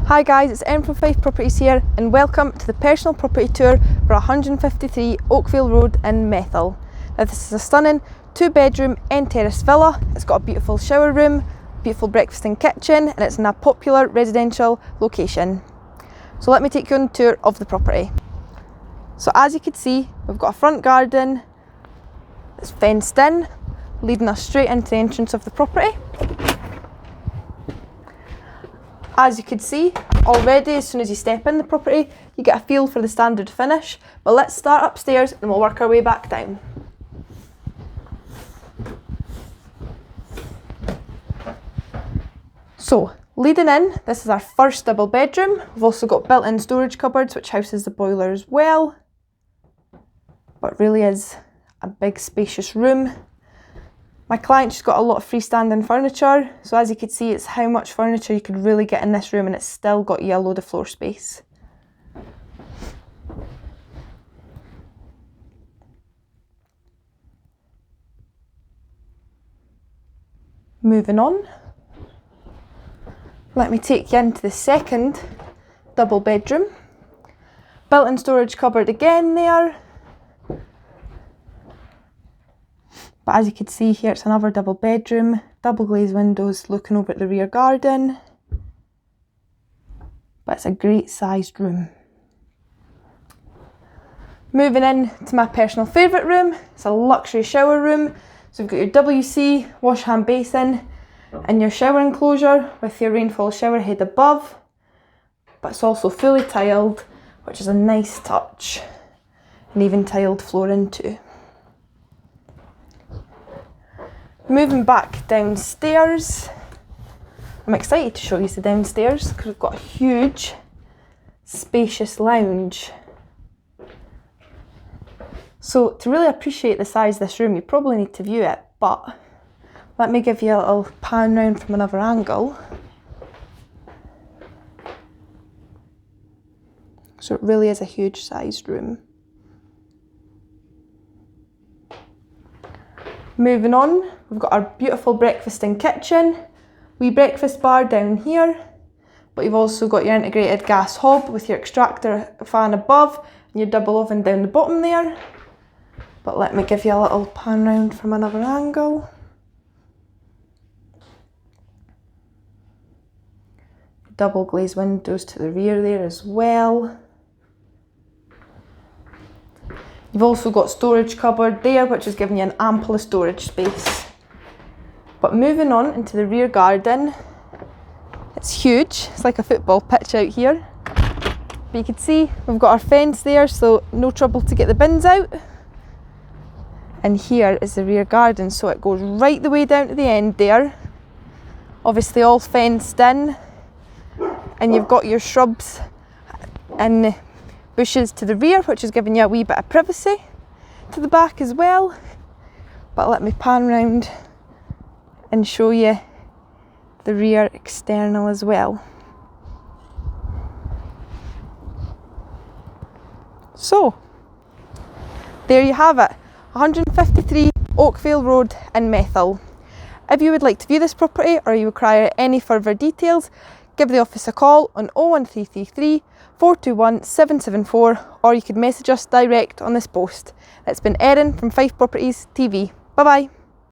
Hi guys, it's Em from 5 Properties here and welcome to the personal property tour for 153 Oakvale Road in Methil. Now this is a stunning 2-bedroom end-terraced villa. It's got a beautiful shower room, beautiful breakfast and kitchen, and it's in a popular residential location. So let me take you on a tour of the property. So as you can see, we've got a front garden that's fenced in, leading us straight into the entrance of the property. As you can see already, as soon as you step in the property, you get a feel for the standard finish. But let's start upstairs and we'll work our way back down. So, leading in, this is our first double bedroom. We've also got built-in storage cupboards which houses the boiler as well. But it really is a big spacious room. My client just got a lot of freestanding furniture, so as you can see, it's how much furniture you could really get in this room, and it's still got you a load of floor space. Moving on, let me take you into the second double bedroom. Built-in storage cupboard again there. But as you can see here, it's another double bedroom, double glazed windows looking over at the rear garden. But it's a great sized room. Moving in to my personal favourite room, it's a luxury shower room. So you've got your WC, wash hand basin, and your shower enclosure with your rainfall shower head above. But it's also fully tiled, which is a nice touch, and even tiled flooring too. Moving back downstairs, I'm excited to show you the downstairs because we've got a huge, spacious lounge. So to really appreciate the size of this room, you probably need to view it, but let me give you a little pan round from another angle. So it really is a huge sized room. Moving on, we've got our beautiful breakfast and kitchen, wee breakfast bar down here, but you've also got your integrated gas hob with your extractor fan above and your double oven down the bottom there. But let me give you a little pan round from another angle. Double glazed windows to the rear there as well. You've also got storage cupboard there, which is giving you an ample storage space. But moving on into the rear garden, it's huge. It's like a football pitch out here. But you can see we've got our fence there, so no trouble to get the bins out. And here is the rear garden, so it goes right the way down to the end there. Obviously all fenced in, and you've got your shrubs and bushes to the rear, which is giving you a wee bit of privacy to the back as well. But let me pan round and show you the rear external as well. So there you have it, 153 Oakvale Road in Methil. If you would like to view this property or you require any further details, give the office a call on 01333 421 774, or you could message us direct on this post. It's been Erin from 5 Properties TV. Bye bye.